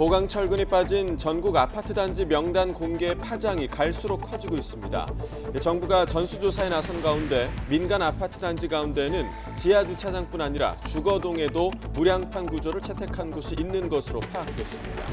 보강철근이 빠진 전국 아파트 단지 명단 공개 파장이 갈수록 커지고 있습니다. 정부가 전수조사에 나선 가운데 민간 아파트 단지 가운데는 지하주차장뿐 아니라 주거동에도 무량판 구조를 채택한 곳이 있는 것으로 파악됐습니다.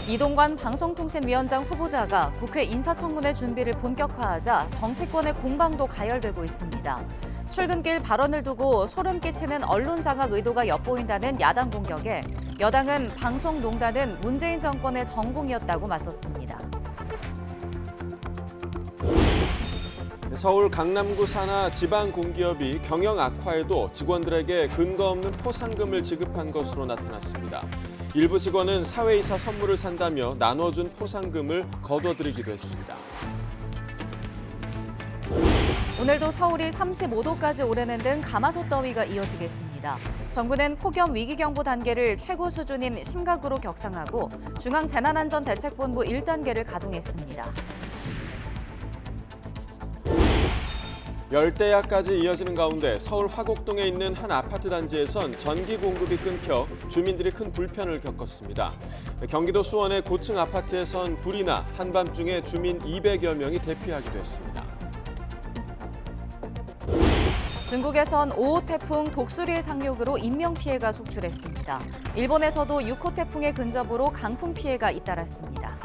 이동관 방송통신위원장 후보자가 국회 인사청문회 준비를 본격화하자 정치권의 공방도 가열되고 있습니다. 출근길 발언을 두고 소름 끼치는 언론 장악 의도가 엿보인다는 야당 공격에 여당은 방송농단은 문재인 정권의 전공이었다고 맞섰습니다. 서울 강남구 산하 지방공기업이 경영 악화에도 직원들에게 근거 없는 포상금을 지급한 것으로 나타났습니다. 일부 직원은 사회이사 선물을 산다며 나눠준 포상금을 거둬들이기도 했습니다. 오늘도 서울이 35도까지 오르는 등 가마솥 더위가 이어지겠습니다. 정부는 폭염 위기경보 단계를 최고 수준인 심각으로 격상하고 중앙재난안전대책본부 1단계를 가동했습니다. 열대야까지 이어지는 가운데 서울 화곡동에 있는 한 아파트 단지에선 전기 공급이 끊겨 주민들이 큰 불편을 겪었습니다. 경기도 수원의 고층 아파트에선 불이 나 한밤중에 주민 200여 명이 대피하기도 했습니다. 중국에선 5호 태풍 독수리의 상륙으로 인명피해가 속출했습니다. 일본에서도 6호 태풍의 근접으로 강풍 피해가 잇따랐습니다.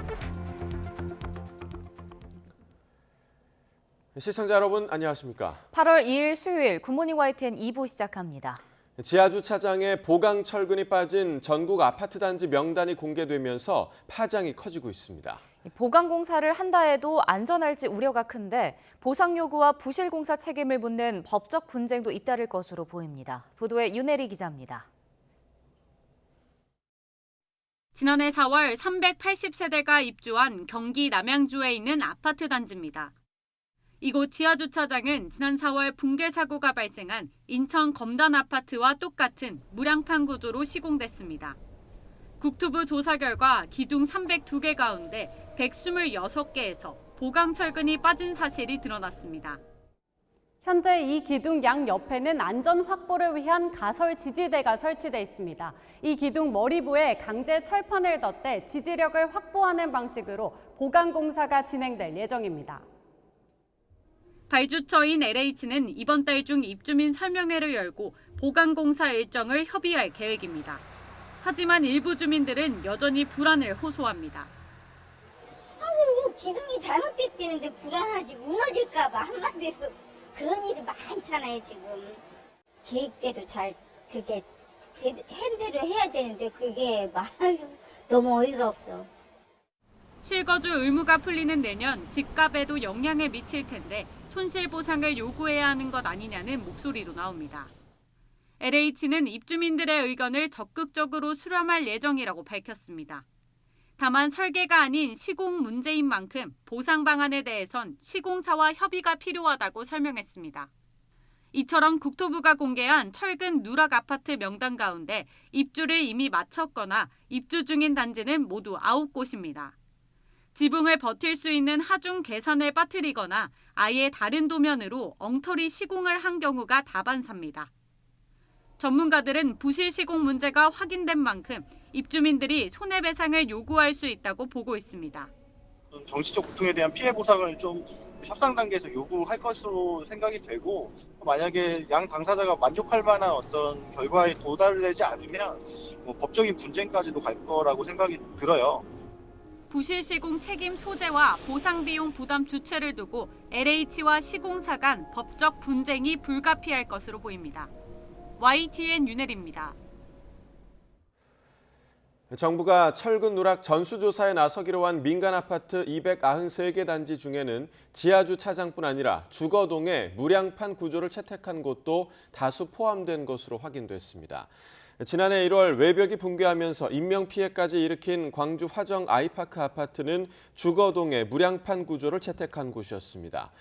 시청자 여러분 안녕하십니까? 8월 2일 수요일 굿모닝 YTN 2부 시작합니다. 지하주차장에 보강철근이 빠진 전국 아파트 단지 명단이 공개되면서 파장이 커지고 있습니다. 보강공사를 한다 해도 안전할지 우려가 큰데 보상 요구와 부실공사 책임을 묻는 법적 분쟁도 잇따를 것으로 보입니다. 보도에 윤혜리 기자입니다. 지난해 4월 380세대가 입주한 경기 남양주에 있는 아파트 단지입니다. 이곳 지하주차장은 지난 4월 붕괴 사고가 발생한 인천 검단 아파트와 똑같은 무량판 구조로 시공됐습니다. 국토부 조사 결과 기둥 302개 가운데 126개에서 보강철근이 빠진 사실이 드러났습니다. 현재 이 기둥 양 옆에는 안전 확보를 위한 가설 지지대가 설치돼 있습니다. 이 기둥 머리부에 강제 철판을 덧대 지지력을 확보하는 방식으로 보강 공사가 진행될 예정입니다. 발주처인 LH는 이번 달 중 입주민 설명회를 열고 보강 공사 일정을 협의할 계획입니다. 하지만 일부 주민들은 여전히 불안을 호소합니다. 사실 기둥이 잘못됐다는데 불안하지, 무너질까 봐 한마디로 그런 일이 많잖아요 지금. 계획대로 잘 그게 핸들을 해야 되는데 그게 막 너무 어이가 없어. 실거주 의무가 풀리는 내년 집값에도 영향을 미칠 텐데 손실보상을 요구해야 하는 것 아니냐는 목소리도 나옵니다. LH는 입주민들의 의견을 적극적으로 수렴할 예정이라고 밝혔습니다. 다만 설계가 아닌 시공 문제인 만큼 보상 방안에 대해선 시공사와 협의가 필요하다고 설명했습니다. 이처럼 국토부가 공개한 철근 누락 아파트 명단 가운데 입주를 이미 마쳤거나 입주 중인 단지는 모두 9곳입니다. 지붕을 버틸 수 있는 하중 계산을 빠뜨리거나 아예 다른 도면으로 엉터리 시공을 한 경우가 다반사입니다. 전문가들은 부실 시공 문제가 확인된 만큼 입주민들이 손해배상을 요구할 수 있다고 보고 있습니다. 정치적 고통에 대한 피해 보상을 좀 협상 단계에서 요구할 것으로 생각이 되고, 만약에 양 당사자가 만족할 만한 어떤 결과에 도달되지 않으면 법적인 분쟁까지도 갈 거라고 생각이 들어요. 부실 시공 책임 소재와 보상 비용 부담 주체를 두고 LH와 시공사 간 법적 분쟁이 불가피할 것으로 보입니다. YTN 윤혜리입니다. 정부가 철근 누락 전수조사에 나서기로 한 민간 아파트 293개 단지 중에는 지하주차장뿐 아니라 주거동에 무량판 구조를 채택한 곳도 다수 포함된 것으로 확인됐습니다. 지난해 1월 외벽이 붕괴하면서 인명피해까지 일으킨 광주 화정 아이파크 아파트는 주거동에 무량판 구조를 채택한 곳이었습니다.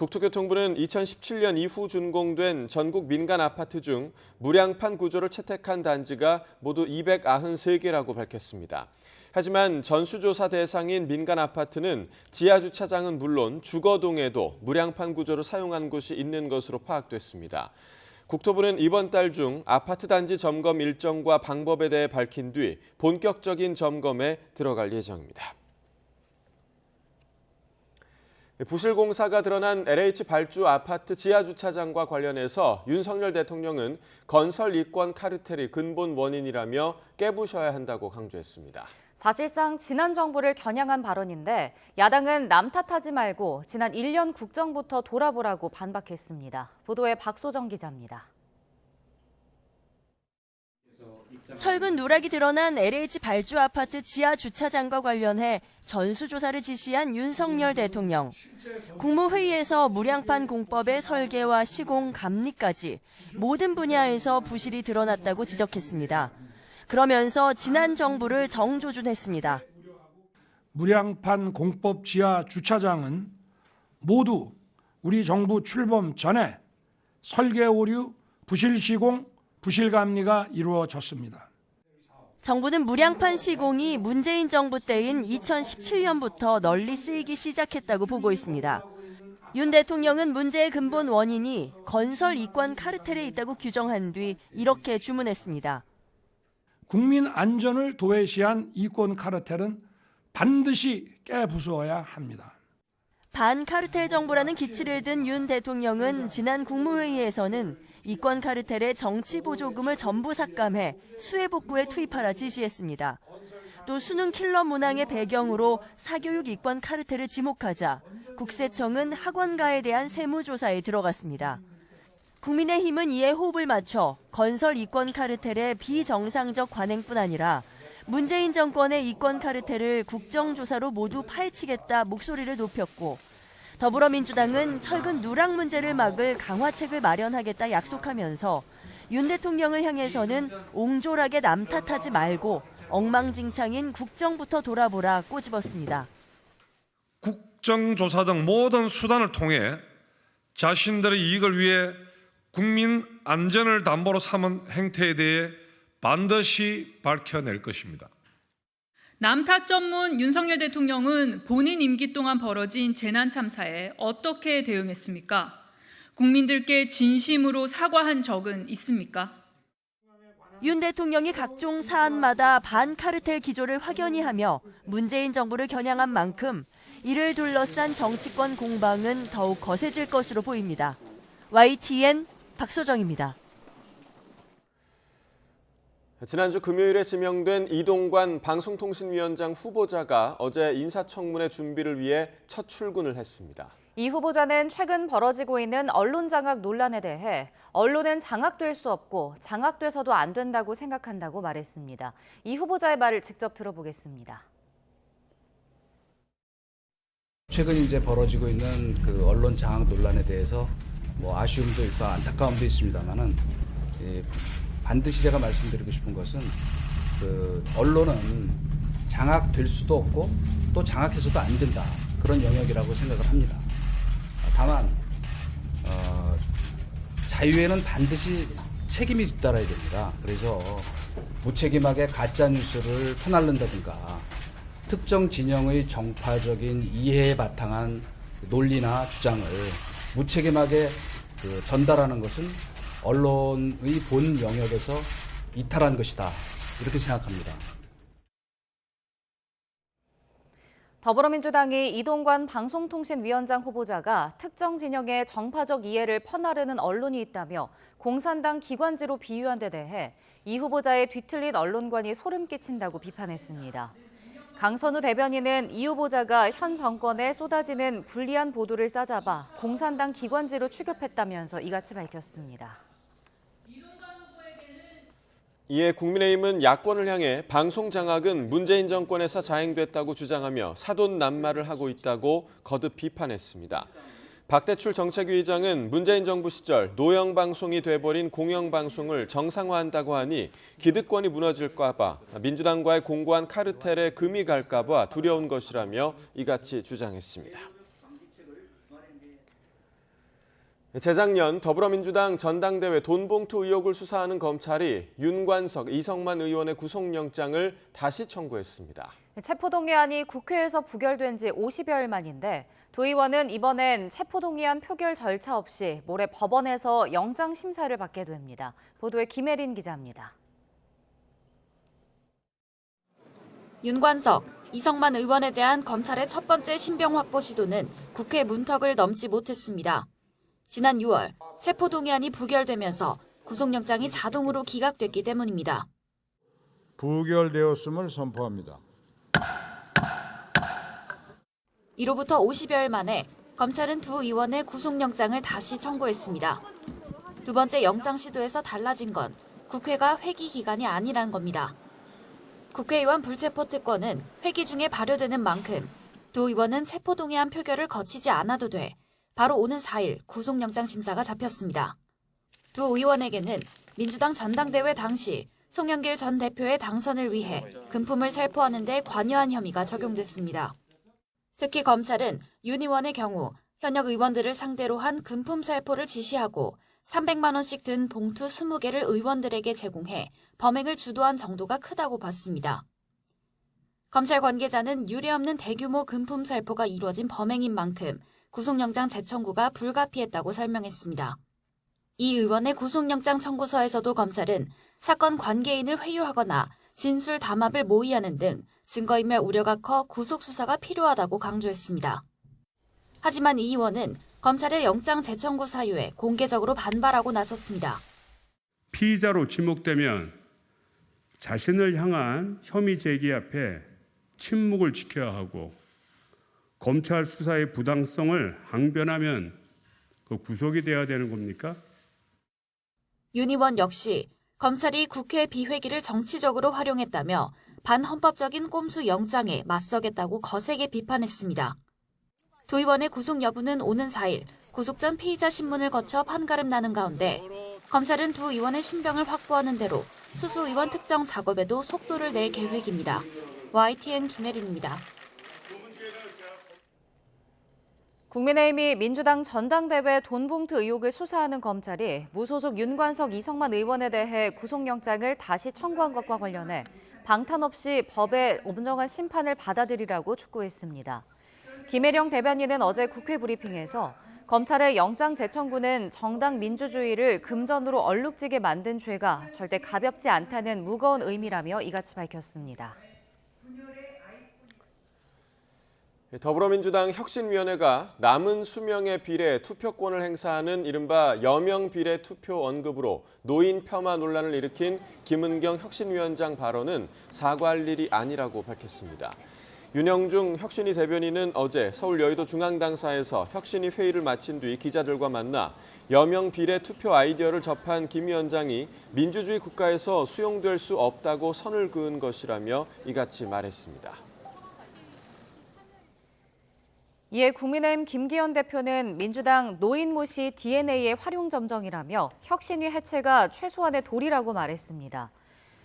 국토교통부는 2017년 이후 준공된 전국 민간 아파트 중 무량판 구조를 채택한 단지가 모두 293개라고 밝혔습니다. 하지만 전수조사 대상인 민간 아파트는 지하주차장은 물론 주거동에도 무량판 구조를 사용한 곳이 있는 것으로 파악됐습니다. 국토부는 이번 달 중 아파트 단지 점검 일정과 방법에 대해 밝힌 뒤 본격적인 점검에 들어갈 예정입니다. 부실 공사가 드러난 LH 발주 아파트 지하주차장과 관련해서 윤석열 대통령은 건설 이권 카르텔이 근본 원인이라며 깨부셔야 한다고 강조했습니다. 사실상 지난 정부를 겨냥한 발언인데 야당은 남 탓하지 말고 지난 1년 국정부터 돌아보라고 반박했습니다. 보도에 박소정 기자입니다. 철근 누락이 드러난 LH 발주 아파트 지하 주차장과 관련해 전수조사를 지시한 윤석열 대통령. 국무회의에서 무량판 공법의 설계와 시공, 감리까지 모든 분야에서 부실이 드러났다고 지적했습니다. 그러면서 지난 정부를 정조준했습니다. 무량판 공법 지하 주차장은 모두 우리 정부 출범 전에 설계 오류, 부실 시공, 부실 감리가 이루어졌습니다. 정부는 무량판 시공이 문재인 정부 때인 2017년부터 널리 쓰이기 시작했다고 보고 있습니다. 윤 대통령은 문제의 근본 원인이 건설 이권 카르텔에 있다고 규정한 뒤 이렇게 주문했습니다. 국민 안전을 도외시한 이권 카르텔은 반드시 깨부숴야 합니다. 반카르텔 정부라는 기치를 든 윤 대통령은 지난 국무회의에서는 이권 카르텔의 정치 보조금을 전부 삭감해 수해복구에 투입하라 지시했습니다. 또 수능 킬러 문항의 배경으로 사교육 이권 카르텔을 지목하자 국세청은 학원가에 대한 세무조사에 들어갔습니다. 국민의힘은 이에 호흡을 맞춰 건설 이권 카르텔의 비정상적 관행뿐 아니라 문재인 정권의 이권 카르텔을 국정조사로 모두 파헤치겠다 목소리를 높였고 더불어민주당은 철근 누락 문제를 막을 강화책을 마련하겠다 약속하면서 윤 대통령을 향해서는 옹졸하게 남 탓하지 말고 엉망진창인 국정부터 돌아보라 꼬집었습니다. 국정조사 등 모든 수단을 통해 자신들의 이익을 위해 국민 안전을 담보로 삼은 행태에 대해 반드시 밝혀낼 것입니다. 남탓 전문 윤석열 대통령은 본인 임기 동안 벌어진 재난 참사에 어떻게 대응했습니까? 국민들께 진심으로 사과한 적은 있습니까? 윤 대통령이 각종 사안마다 반카르텔 기조를 확연히 하며 문재인 정부를 겨냥한 만큼 이를 둘러싼 정치권 공방은 더욱 거세질 것으로 보입니다. YTN 박소정입니다. 지난주 금요일에 지명된 이동관 방송통신위원장 후보자가 어제 인사청문회 준비를 위해 첫 출근을 했습니다. 이 후보자는 최근 벌어지고 있는 언론 장악 논란에 대해 언론은 장악될 수 없고 장악돼서도 안 된다고 생각한다고 말했습니다. 이 후보자의 말을 직접 들어보겠습니다. 최근 이제 벌어지고 있는 그 언론 장악 논란에 대해서 아쉬움도 있고 안타까움도 있습니다만은 반드시 제가 말씀드리고 싶은 것은 언론은 장악될 수도 없고 또 장악해서도 안 된다 그런 영역이라고 생각을 합니다. 다만 자유에는 반드시 책임이 뒤따라야 됩니다. 그래서 무책임하게 가짜 뉴스를 퍼날른다든가 특정 진영의 정파적인 이해에 바탕한 논리나 주장을 무책임하게 전달하는 것은 언론의 본 영역에서 이탈한 것이다. 이렇게 생각합니다. 더불어민주당이 이동관 방송통신위원장 후보자가 특정 진영의 정파적 이해를 퍼나르는 언론이 있다며 공산당 기관지로 비유한 데 대해 이 후보자의 뒤틀린 언론관이 소름 끼친다고 비판했습니다. 강선우 대변인은 이 후보자가 현 정권에 쏟아지는 불리한 보도를 싸잡아 공산당 기관지로 취급했다면서 이같이 밝혔습니다. 이에 국민의힘은 야권을 향해 방송 장악은 문재인 정권에서 자행됐다고 주장하며 사돈 낱말을 하고 있다고 거듭 비판했습니다. 박대출 정책위 의장은 문재인 정부 시절 노영방송이 돼버린 공영방송을 정상화한다고 하니 기득권이 무너질까 봐 민주당과의 공고한 카르텔에 금이 갈까 봐 두려운 것이라며 이같이 주장했습니다. 재작년 더불어민주당 전당대회 돈봉투 의혹을 수사하는 검찰이 윤관석, 이성만 의원의 구속영장을 다시 청구했습니다. 체포동의안이 국회에서 부결된 지 50여일 만인데 두 의원은 이번엔 체포동의안 표결 절차 없이 모레 법원에서 영장 심사를 받게 됩니다. 보도에 김혜린 기자입니다. 윤관석, 이성만 의원에 대한 검찰의 첫 번째 신병 확보 시도는 국회 문턱을 넘지 못했습니다. 지난 6월 체포동의안이 부결되면서 구속영장이 자동으로 기각됐기 때문입니다. 부결되었음을 선포합니다. 이로부터 50여일 만에 검찰은 두 의원의 구속영장을 다시 청구했습니다. 두 번째 영장 시도에서 달라진 건 국회가 회기 기간이 아니란 겁니다. 국회의원 불체포 특권은 회기 중에 발효되는 만큼 두 의원은 체포동의안 표결을 거치지 않아도 돼 바로 오는 4일 구속영장 심사가 잡혔습니다. 두 의원에게는 민주당 전당대회 당시 송영길 전 대표의 당선을 위해 금품을 살포하는 데 관여한 혐의가 적용됐습니다. 특히 검찰은 윤 의원의 경우 현역 의원들을 상대로 한 금품 살포를 지시하고 300만 원씩 든 봉투 20개를 의원들에게 제공해 범행을 주도한 정도가 크다고 봤습니다. 검찰 관계자는 유례없는 대규모 금품 살포가 이루어진 범행인 만큼 구속영장 재청구가 불가피했다고 설명했습니다. 이 의원의 구속영장 청구서에서도 검찰은 사건 관계인을 회유하거나 진술 담합을 모의하는 등 증거인멸 우려가 커 구속수사가 필요하다고 강조했습니다. 하지만 이 의원은 검찰의 영장 재청구 사유에 공개적으로 반발하고 나섰습니다. 피의자로 지목되면 자신을 향한 혐의 제기 앞에 침묵을 지켜야 하고 검찰 수사의 부당성을 항변하면 그 구속이 돼야 되는 겁니까? 윤 의원 역시 검찰이 국회 비회기를 정치적으로 활용했다며 반헌법적인 꼼수 영장에 맞서겠다고 거세게 비판했습니다. 두 의원의 구속 여부는 오는 4일 구속 전 피의자 신문을 거쳐 판가름 나는 가운데 검찰은 두 의원의 신병을 확보하는 대로 수수 의원 특정 작업에도 속도를 낼 계획입니다. YTN 김혜린입니다. 국민의힘이 민주당 전당대회 돈봉투 의혹을 수사하는 검찰이 무소속 윤관석, 이성만 의원에 대해 구속영장을 다시 청구한 것과 관련해 방탄 없이 법의 엄정한 심판을 받아들이라고 촉구했습니다. 김혜령 대변인은 어제 국회 브리핑에서 검찰의 영장 재청구는 정당 민주주의를 금전으로 얼룩지게 만든 죄가 절대 가볍지 않다는 무거운 의미라며 이같이 밝혔습니다. 더불어민주당 혁신위원회가 남은 수명에 비례 투표권을 행사하는 이른바 여명 비례 투표 언급으로 노인 폄하 논란을 일으킨 김은경 혁신위원장 발언은 사과할 일이 아니라고 밝혔습니다. 윤영중 혁신위 대변인은 어제 서울 여의도 중앙당사에서 혁신위 회의를 마친 뒤 기자들과 만나 여명 비례 투표 아이디어를 접한 김 위원장이 민주주의 국가에서 수용될 수 없다고 선을 그은 것이라며 이같이 말했습니다. 이에 국민의힘 김기현 대표는 민주당 노인 무시 DNA의 활용점정이라며 혁신위 해체가 최소한의 도리라고 말했습니다.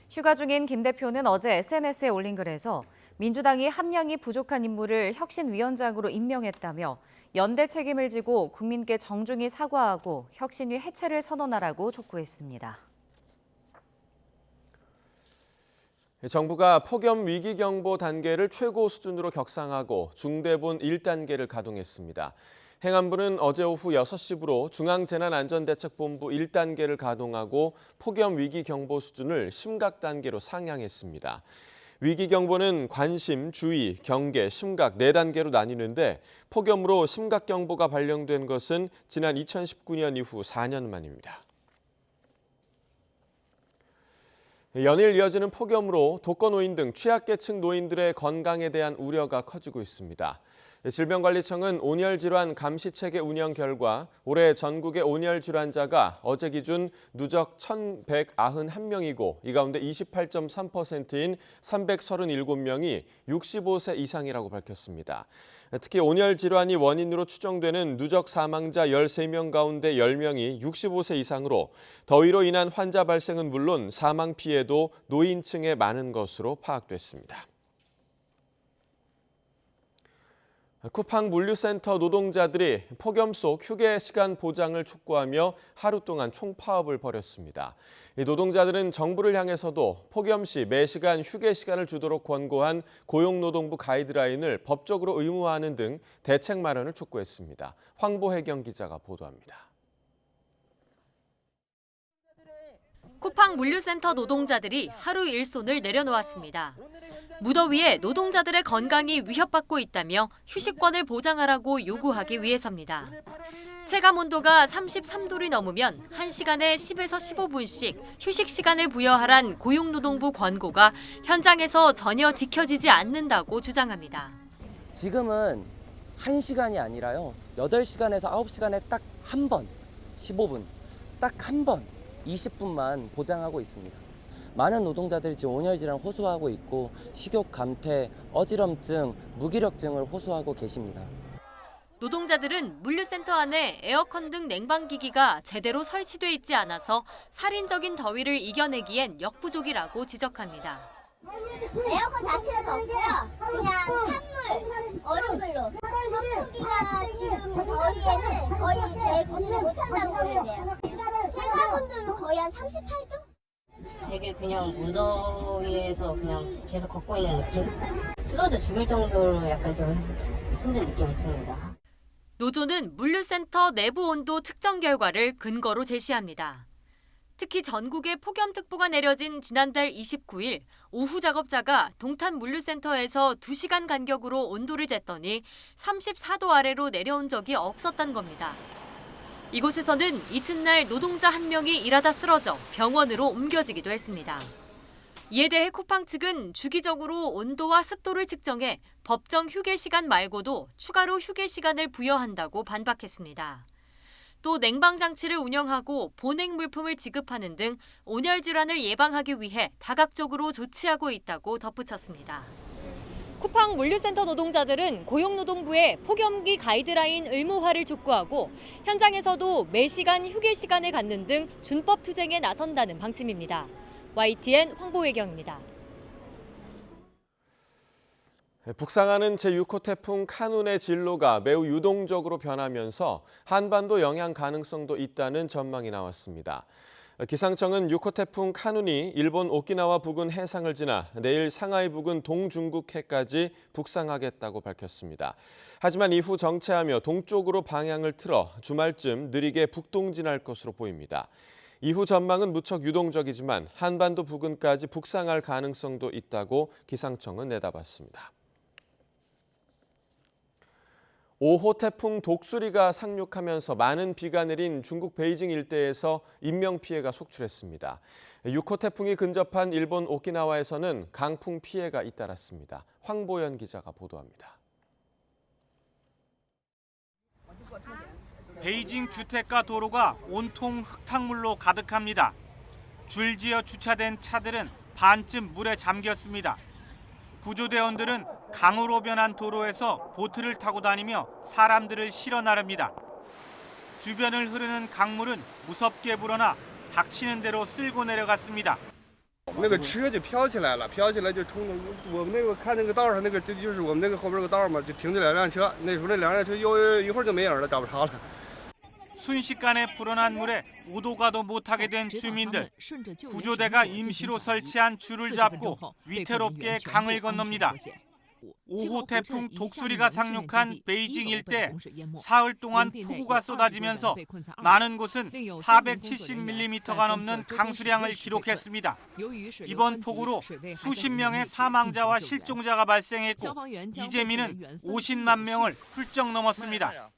휴가 중인 김 대표는 어제 SNS에 올린 글에서 민주당이 함량이 부족한 인물을 혁신위원장으로 임명했다며 연대 책임을 지고 국민께 정중히 사과하고 혁신위 해체를 선언하라고 촉구했습니다. 정부가 폭염 위기경보 단계를 최고 수준으로 격상하고 중대본 1단계를 가동했습니다. 행안부는 어제 오후 6시부로 중앙재난안전대책본부 1단계를 가동하고 폭염 위기경보 수준을 심각 단계로 상향했습니다. 위기경보는 관심, 주의, 경계, 심각 4단계로 나뉘는데 폭염으로 심각경보가 발령된 것은 지난 2019년 이후 4년 만입니다. 연일 이어지는 폭염으로 독거노인 등 취약계층 노인들의 건강에 대한 우려가 커지고 있습니다. 질병관리청은 온열질환 감시체계 운영 결과 올해 전국의 온열질환자가 어제 기준 누적 1,191명이고 이 가운데 28.3%인 337명이 65세 이상이라고 밝혔습니다. 특히 온열질환이 원인으로 추정되는 누적 사망자 13명 가운데 10명이 65세 이상으로 더위로 인한 환자 발생은 물론 사망 피해도 노인층에 많은 것으로 파악됐습니다. 쿠팡 물류센터 노동자들이 폭염 속 휴게 시간 보장을 촉구하며 하루 동안 총파업을 벌였습니다. 이 노동자들은 정부를 향해서도 폭염 시 매시간 휴게 시간을 주도록 권고한 고용노동부 가이드라인을 법적으로 의무화하는 등 대책 마련을 촉구했습니다. 황보혜경 기자가 보도합니다. 쿠팡 물류센터 노동자들이 하루 일손을 내려놓았습니다. 무더위에 노동자들의 건강이 위협받고 있다며 휴식권을 보장하라고 요구하기 위해서입니다. 체감 온도가 33도를 넘으면 1시간에 10에서 15분씩 휴식 시간을 부여하란 고용노동부 권고가 현장에서 전혀 지켜지지 않는다고 주장합니다. 지금은 1시간이 아니라요. 8시간에서 9시간에 딱 한 번, 15분, 딱 한 번, 20분만 보장하고 있습니다. 많은 노동자들이 지금 온열 질환을 호소하고 있고 식욕 감퇴, 어지럼증, 무기력증을 호소하고 계십니다. 노동자들은 물류센터 안에 에어컨 등 냉방기기가 제대로 설치돼 있지 않아서 살인적인 더위를 이겨내기엔 역부족이라고 지적합니다. 에어컨 자체는 없고요. 그냥 찬물, 얼음물로. 선풍기가 지금 더위에는 거의 제 구실을 못한다고 보면 돼요. 체감 온도는 거의 한 38도? 되게 그냥 무더위에서 그냥 계속 걷고 있는 느낌? 쓰러져 죽을 정도로 약간 좀 힘든 느낌이 있습니다. 노조는 물류센터 내부 온도 측정 결과를 근거로 제시합니다. 특히 전국에 폭염특보가 내려진 지난달 29일 오후 작업자가 동탄 물류센터에서 2시간 간격으로 온도를 쟀더니 34도 아래로 내려온 적이 없었단 겁니다. 이곳에서는 이튿날 노동자 1명이 일하다 쓰러져 병원으로 옮겨지기도 했습니다. 이에 대해 쿠팡 측은 주기적으로 온도와 습도를 측정해 법정 휴게 시간 말고도 추가로 휴게 시간을 부여한다고 반박했습니다. 또 냉방 장치를 운영하고 보냉 물품을 지급하는 등 온열 질환을 예방하기 위해 다각적으로 조치하고 있다고 덧붙였습니다. 쿠팡 물류센터 노동자들은 고용노동부의 폭염기 가이드라인 의무화를 촉구하고 현장에서도 매시간 휴게 시간을 갖는 등 준법 투쟁에 나선다는 방침입니다. YTN 황보혜경입니다. 북상하는 제6호 태풍 카눈의 진로가 매우 유동적으로 변하면서 한반도 영향 가능성도 있다는 전망이 나왔습니다. 기상청은 6호 태풍 카눈이 일본 오키나와 부근 해상을 지나 내일 상하이 부근 동중국해까지 북상하겠다고 밝혔습니다. 하지만 이후 정체하며 동쪽으로 방향을 틀어 주말쯤 느리게 북동진할 것으로 보입니다. 이후 전망은 무척 유동적이지만 한반도 부근까지 북상할 가능성도 있다고 기상청은 내다봤습니다. 5호 태풍 독수리가 상륙하면서 많은 비가 내린 중국 베이징 일대에서 인명피해가 속출했습니다. 6호 태풍이 근접한 일본 오키나와에서는 강풍 피해가 잇따랐습니다. 황보연 기자가 보도합니다. 베이징 주택가 도로가 온통 흙탕물로 가득합니다. 줄지어 주차된 차들은 반쯤 물에 잠겼습니다. 구조대원들은 강으로 변한 도로에서 보트를 타고 다니며 사람들을 실어 나릅니다. 주변을 흐르는 강물은 무섭게 불어나 닥치는 대로 쓸고 내려갔습니다. 那个车就飘起来了，飘起来就冲我们那个看那个道上那个，这就是我们那个后边个道嘛，就停着2辆车。那时候那2辆车一会儿就没影了，找不着了。 순식간에 불어난 물에 오도 가도 못하게 된 주민들. 구조대가 임시로 설치한 줄을 잡고 위태롭게 강을 건넙니다. 5호 태풍 독수리가 상륙한 베이징 일대 사흘 동안 폭우가 쏟아지면서 많은 곳은 470mm가 넘는 강수량을 기록했습니다. 이번 폭우로 수십 명의 사망자와 실종자가 발생했고 이재민은 50만 명을 훌쩍 넘었습니다.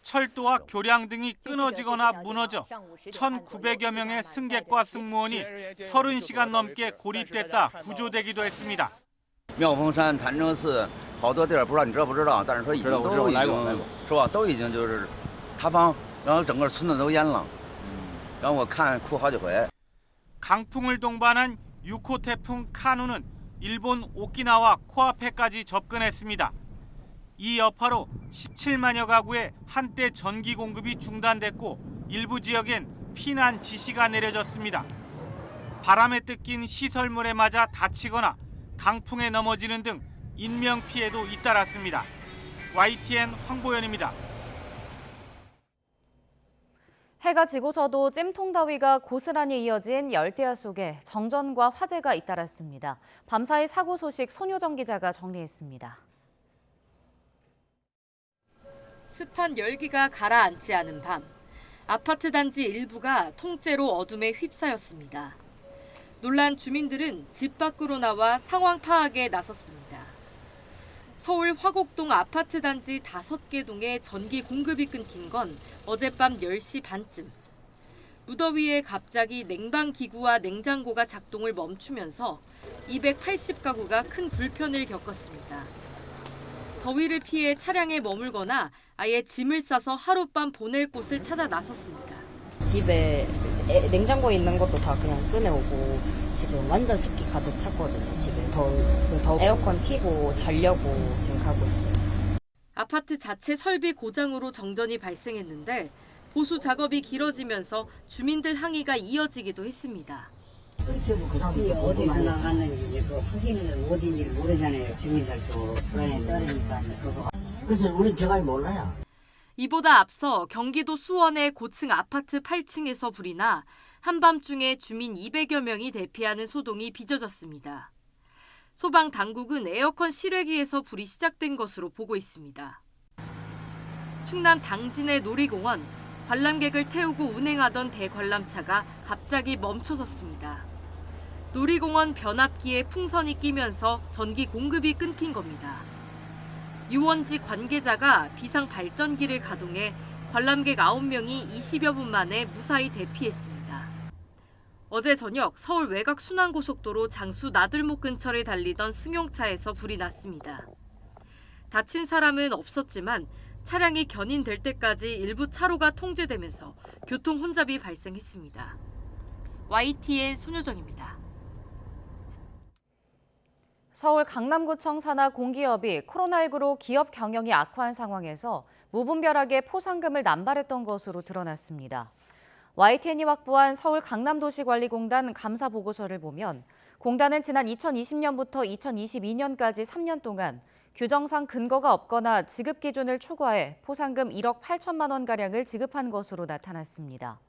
철도와 교량 등이 끊어지거나 무너져 1,900여 명의 승객과 승무원이 30시간 넘게 고립됐다 구조되기도 했습니다. 妙峰山、潭柘寺好多地儿不知道你知道不知道，但是说已经都已经是吧，都已经就是塌方，然后整个村子都淹了。然后我看哭好几回。 강풍을 동반한 6호 태풍 카누는 일본 오키나와 코앞에까지 접근했습니다. 이 여파로 17만여 가구에 한때 전기 공급이 중단됐고 일부 지역엔 피난 지시가 내려졌습니다. 바람에 뜯긴 시설물에 맞아 다치거나 강풍에 넘어지는 등 인명피해도 잇따랐습니다. YTN 황보현입니다. 해가 지고서도 찜통더위가 고스란히 이어진 열대야 속에 정전과 화재가 잇따랐습니다. 밤사이 사고 소식 손효정 기자가 정리했습니다. 습한 열기가 가라앉지 않은 밤, 아파트 단지 일부가 통째로 어둠에 휩싸였습니다. 놀란 주민들은 집 밖으로 나와 상황 파악에 나섰습니다. 서울 화곡동 아파트 단지 5개 동에 전기 공급이 끊긴 건 어젯밤 10시 반쯤. 무더위에 갑자기 냉방기구와 냉장고가 작동을 멈추면서 280가구가 큰 불편을 겪었습니다. 더위를 피해 차량에 머물거나 아예 짐을 싸서 하룻밤 보낼 곳을 찾아 나섰습니다. 집에 냉장고에 있는 것도 다 그냥 꺼내오고 지금 완전 습기 가득 찼거든요. 집에 더 에어컨 켜고 자려고 지금 가고 있어요. 아파트 자체 설비 고장으로 정전이 발생했는데 보수 작업이 길어지면서 주민들 항의가 이어지기도 했습니다. 어디서 나갔는지 그 확인을 어딘지 모르잖아요. 주민들도 불안에 떨으니까 그거. 그래서 우리 제가 몰라요. 이보다 앞서 경기도 수원의 고층 아파트 8층에서 불이 나 한밤중에 주민 200여 명이 대피하는 소동이 빚어졌습니다. 소방 당국은 에어컨 실외기에서 불이 시작된 것으로 보고 있습니다. 충남 당진의 놀이공원, 관람객을 태우고 운행하던 대관람차가 갑자기 멈춰섰습니다. 놀이공원 변압기에 풍선이 끼면서 전기 공급이 끊긴 겁니다. 유원지 관계자가 비상 발전기를 가동해 관람객 9명이 20여 분 만에 무사히 대피했습니다. 어제 저녁 서울 외곽 순환고속도로 장수 나들목 근처를 달리던 승용차에서 불이 났습니다. 다친 사람은 없었지만 차량이 견인될 때까지 일부 차로가 통제되면서 교통 혼잡이 발생했습니다. YTN 손효정입니다. 서울 강남구청 산하 공기업이 코로나19로 기업 경영이 악화한 상황에서 무분별하게 포상금을 남발했던 것으로 드러났습니다. YTN이 확보한 서울 강남도시관리공단 감사 보고서를 보면 공단은 지난 2020년부터 2022년까지 3년 동안 규정상 근거가 없거나 지급 기준을 초과해 포상금 1억 8천만 원가량을 지급한 것으로 나타났습니다.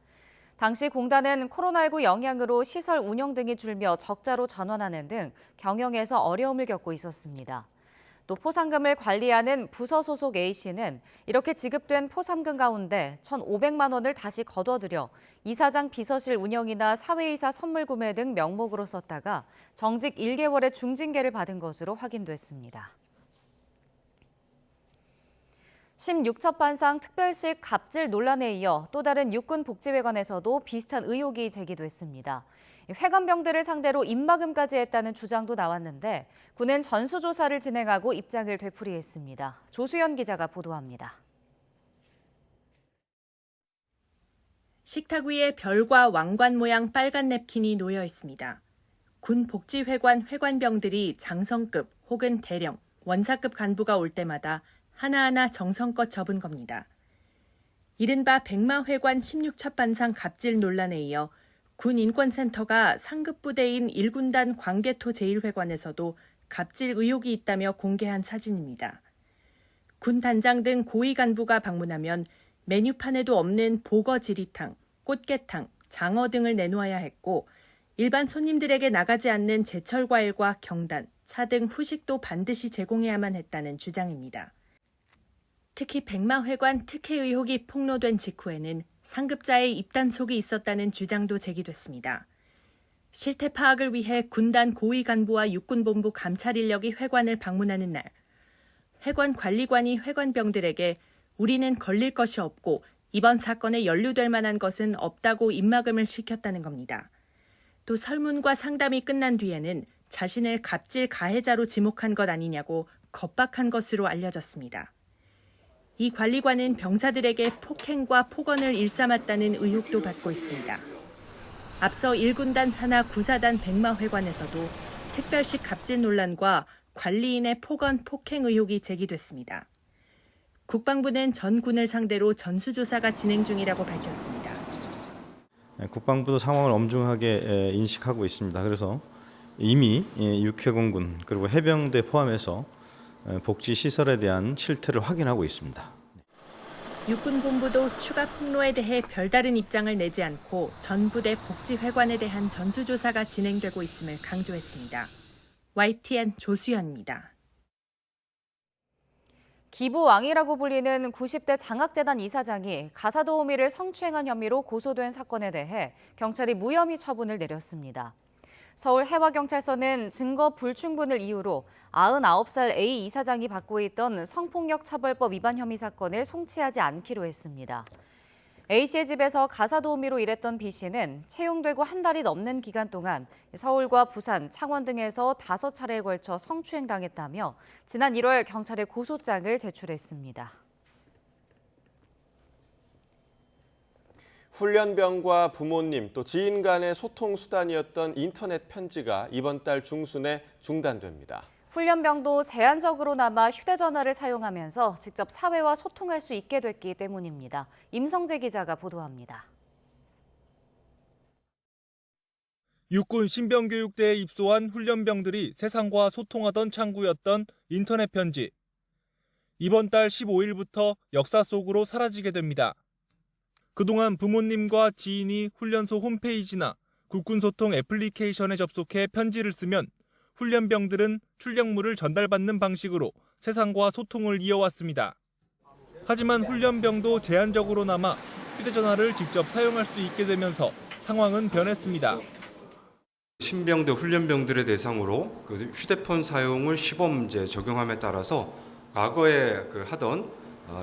당시 공단은 코로나19 영향으로 시설 운영 등이 줄며 적자로 전환하는 등 경영에서 어려움을 겪고 있었습니다. 또 포상금을 관리하는 부서 소속 A씨는 이렇게 지급된 포상금 가운데 1,500만 원을 다시 거둬들여 이사장 비서실 운영이나 사회이사 선물 구매 등 명목으로 썼다가 정직 1개월의 중징계를 받은 것으로 확인됐습니다. 16첩반상 특별식 갑질 논란에 이어 또 다른 육군복지회관에서도 비슷한 의혹이 제기됐습니다. 회관병들을 상대로 입막음까지 했다는 주장도 나왔는데 군은 전수조사를 진행하고 입장을 되풀이했습니다. 조수연 기자가 보도합니다. 식탁 위에 별과 왕관 모양 빨간 냅킨이 놓여 있습니다. 군 복지회관 회관병들이 장성급 혹은 대령, 원사급 간부가 올 때마다 하나하나 정성껏 접은 겁니다. 이른바 백마회관 16첩반상 갑질 논란에 이어 군인권센터가 상급 부대인 1군단 광개토 제1회관에서도 갑질 의혹이 있다며 공개한 사진입니다. 군 단장 등 고위 간부가 방문하면 메뉴판에도 없는 보거 지리탕, 꽃게탕, 장어 등을 내놓아야 했고 일반 손님들에게 나가지 않는 제철 과일과 경단, 차 등 후식도 반드시 제공해야만 했다는 주장입니다. 특히 백마회관 특혜 의혹이 폭로된 직후에는 상급자의 입단속이 있었다는 주장도 제기됐습니다. 실태 파악을 위해 군단 고위 간부와 육군본부 감찰 인력이 회관을 방문하는 날, 회관 관리관이 회관병들에게 우리는 걸릴 것이 없고 이번 사건에 연루될 만한 것은 없다고 입막음을 시켰다는 겁니다. 또 설문과 상담이 끝난 뒤에는 자신을 갑질 가해자로 지목한 것 아니냐고 겁박한 것으로 알려졌습니다. 이 관리관은 병사들에게 폭행과 폭언을 일삼았다는 의혹도 받고 있습니다. 앞서 1군단 산하 9사단 백마회관에서도 특별식 갑질 논란과 관리인의 폭언, 폭행 의혹이 제기됐습니다. 국방부는 전 군을 상대로 전수조사가 진행 중이라고 밝혔습니다. 국방부도 상황을 엄중하게 인식하고 있습니다. 그래서 이미 육해공군 그리고 해병대 포함해서 복지 시설에 대한 실태를 확인하고 있습니다. 육군본부도 추가 폭로에 대해 별다른 입장을 내지 않고 전 부대 복지회관에 대한 전수조사가 진행되고 있음을 강조했습니다. YTN 조수연입니다. 기부왕이라고 불리는 90대 장학재단 이사장이 가사도우미를 성추행한 혐의로 고소된 사건에 대해 경찰이 무혐의 처분을 내렸습니다. 서울 해와경찰서는 증거 불충분을 이유로 99살 A 이사장이 받고 있던 성폭력처벌법 위반 혐의 사건을 송치하지 않기로 했습니다. A씨의 집에서 가사도우미로 일했던 B씨는 채용되고 한 달이 넘는 기간 동안 서울과 부산, 창원 등에서 5차례에 걸쳐 성추행당했다며 지난 1월 경찰에 고소장을 제출했습니다. 훈련병과 부모님 또 지인 간의 소통 수단이었던 인터넷 편지가 이번 달 중순에 중단됩니다. 훈련병도 제한적으로나마 휴대전화를 사용하면서 직접 사회와 소통할 수 있게 됐기 때문입니다. 임성재 기자가 보도합니다. 육군 신병교육대에 입소한 훈련병들이 세상과 소통하던 창구였던 인터넷 편지. 이번 달 15일부터 역사 속으로 사라지게 됩니다. 그동안 부모님과 지인이 훈련소 홈페이지나 국군소통 애플리케이션에 접속해 편지를 쓰면 훈련병들은 출력물을 전달받는 방식으로 세상과 소통을 이어왔습니다. 하지만 훈련병도 제한적으로나마 휴대전화를 직접 사용할 수 있게 되면서 상황은 변했습니다. 신병대 훈련병들의 대상으로 휴대폰 사용을 시범제 적용함에 따라서 과거에 하던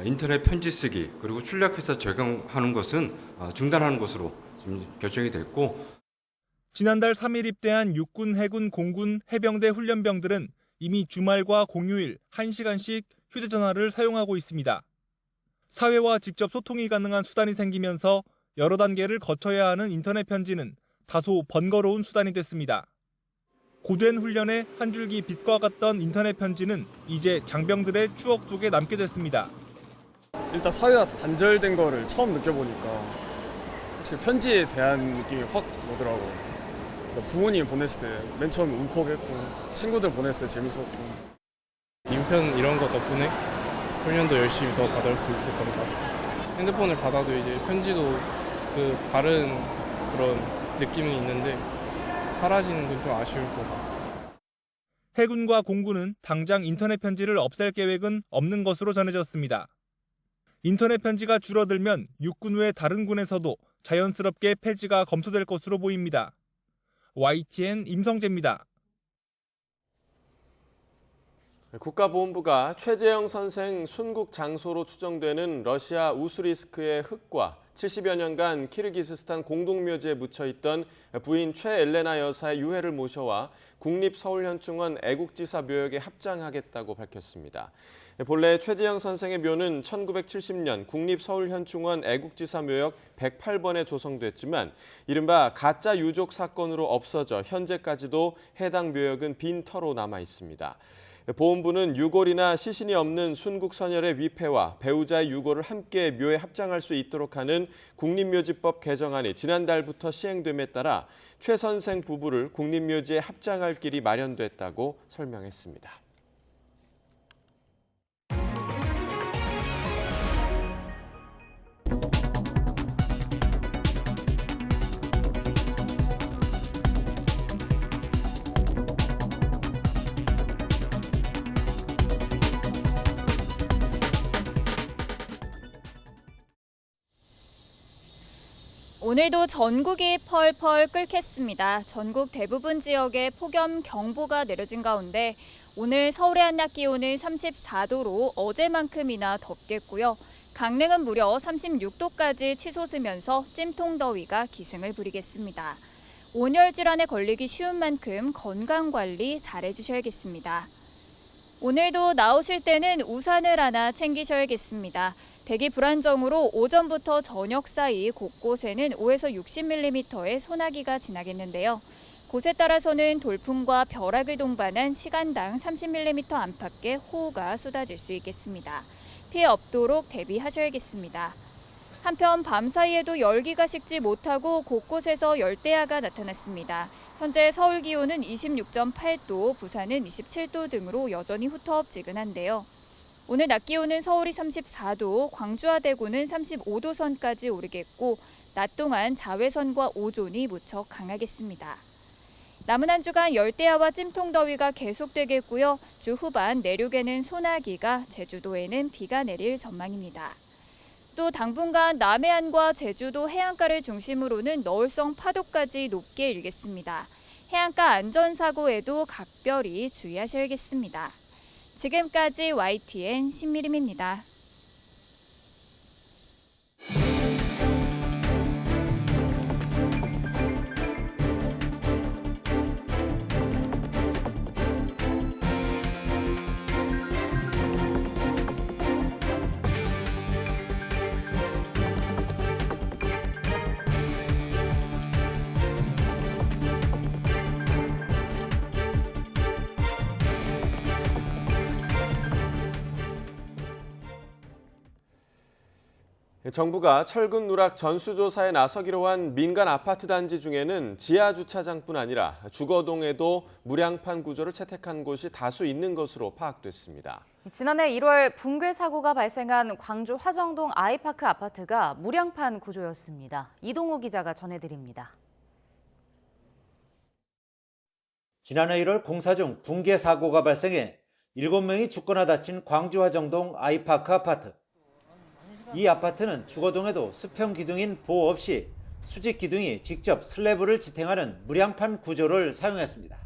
인터넷 편지 쓰기 그리고 출력해서 적용하는 것은 중단하는 것으로 지금 결정이 됐고, 지난달 3일 입대한 육군, 해군, 공군, 해병대 훈련병들은 이미 주말과 공휴일 1시간씩 휴대전화를 사용하고 있습니다. 사회와 직접 소통이 가능한 수단이 생기면서 여러 단계를 거쳐야 하는 인터넷 편지는 다소 번거로운 수단이 됐습니다. 고된 훈련에 한 줄기 빛과 같던 인터넷 편지는 이제 장병들의 추억 속에 남게 됐습니다. 일단 사회와 단절된 거를 처음 느껴보니까 확실히 편지에 대한 느낌이 확 오더라고요. 부모님 보냈을 때 맨 처음에 울컥했고 친구들 보냈을 때 재밌었고. 인편 이런 거 덕분에 훈련도 열심히 더 받을 수 있었던 것 같습니다. 핸드폰을 받아도 이제 편지도 다른 그런 느낌이 있는데 사라지는 건 좀 아쉬울 것 같습니다. 해군과 공군은 당장 인터넷 편지를 없앨 계획은 없는 것으로 전해졌습니다. 인터넷 편지가 줄어들면 육군 외 다른 군에서도 자연스럽게 폐지가 검토될 것으로 보입니다. YTN 임성재입니다. 국가보훈부가 최재형 선생 순국 장소로 추정되는 러시아 우스리스크의 흙과 70여 년간 키르기스스탄 공동묘지에 묻혀있던 부인 최엘레나 여사의 유해를 모셔와 국립서울현충원 애국지사 묘역에 합장하겠다고 밝혔습니다. 본래 최재형 선생의 묘는 1970년 국립서울현충원 애국지사 묘역 108번에 조성됐지만 이른바 가짜 유족 사건으로 없어져 현재까지도 해당 묘역은 빈터로 남아 있습니다. 보훈부는 유골이나 시신이 없는 순국선열의 위패와 배우자의 유골을 함께 묘에 합장할 수 있도록 하는 국립묘지법 개정안이 지난달부터 시행됨에 따라 최 선생 부부를 국립묘지에 합장할 길이 마련됐다고 설명했습니다. 오늘도 전국이 펄펄 끓겠습니다. 전국 대부분 지역에 폭염 경보가 내려진 가운데 오늘 서울의 한낮 기온은 34도로 어제만큼이나 덥겠고요. 강릉은 무려 36도까지 치솟으면서 찜통더위가 기승을 부리겠습니다. 온열 질환에 걸리기 쉬운 만큼 건강관리 잘해주셔야겠습니다. 오늘도 나오실 때는 우산을 하나 챙기셔야겠습니다. 대기 불안정으로 오전부터 저녁 사이 곳곳에는 5에서 60mm의 소나기가 지나겠는데요. 곳에 따라서는 돌풍과 벼락을 동반한 시간당 30mm 안팎의 호우가 쏟아질 수 있겠습니다. 피해 없도록 대비하셔야겠습니다. 한편 밤사이에도 열기가 식지 못하고 곳곳에서 열대야가 나타났습니다. 현재 서울 기온은 26.8도, 부산은 27도 등으로 여전히 후텁지근한데요. 오늘 낮 기온은 서울이 34도, 광주와 대구는 35도 선까지 오르겠고 낮 동안 자외선과 오존이 무척 강하겠습니다. 남은 한 주간 열대야와 찜통더위가 계속되겠고요. 주 후반 내륙에는 소나기가, 제주도에는 비가 내릴 전망입니다. 또 당분간 남해안과 제주도 해안가를 중심으로는 너울성 파도까지 높게 일겠습니다. 해안가 안전사고에도 각별히 주의하셔야겠습니다. 지금까지 YTN 신미림입니다. 정부가 철근 누락 전수조사에 나서기로 한 민간 아파트 단지 중에는 지하 주차장뿐 아니라 주거동에도 무량판 구조를 채택한 곳이 다수 있는 것으로 파악됐습니다. 지난해 1월 붕괴 사고가 발생한 광주 화정동 아이파크 아파트가 무량판 구조였습니다. 이동호 기자가 전해드립니다. 지난해 1월 공사 중 붕괴 사고가 발생해 7명이 죽거나 다친 광주 화정동 아이파크 아파트. 이 아파트는 주거동에도 수평 기둥인 보호 없이 수직 기둥이 직접 슬래브를 지탱하는 무량판 구조를 사용했습니다.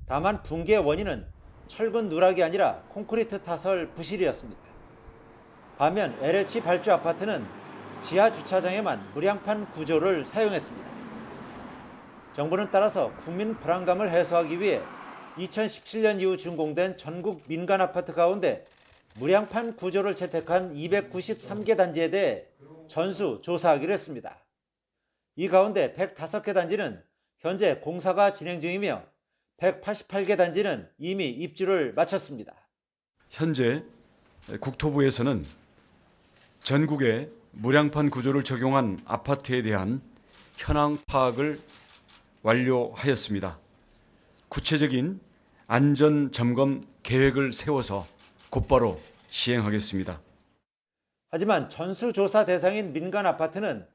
다만 붕괴 원인은 철근 누락이 아니라 콘크리트 타설 부실이었습니다. 반면 LH 발주 아파트는 지하 주차장에만 무량판 구조를 사용했습니다. 정부는 따라서 국민 불안감을 해소하기 위해 2017년 이후 준공된 전국 민간 아파트 가운데 무량판 구조를 채택한 293개 단지에 대해 전수 조사하기로 했습니다. 이 가운데 105개 단지는 현재 공사가 진행 중이며 188개 단지는 이미 입주를 마쳤습니다. 현재 국토부에서는 전국에 무량판 구조를 적용한 아파트에 대한 현황 파악을 완료하였습니다. 구체적인 안전 점검 계획을 세워서 곧바로 시행하겠습니다. 하지만 전수조사 대상인 민간 아파트는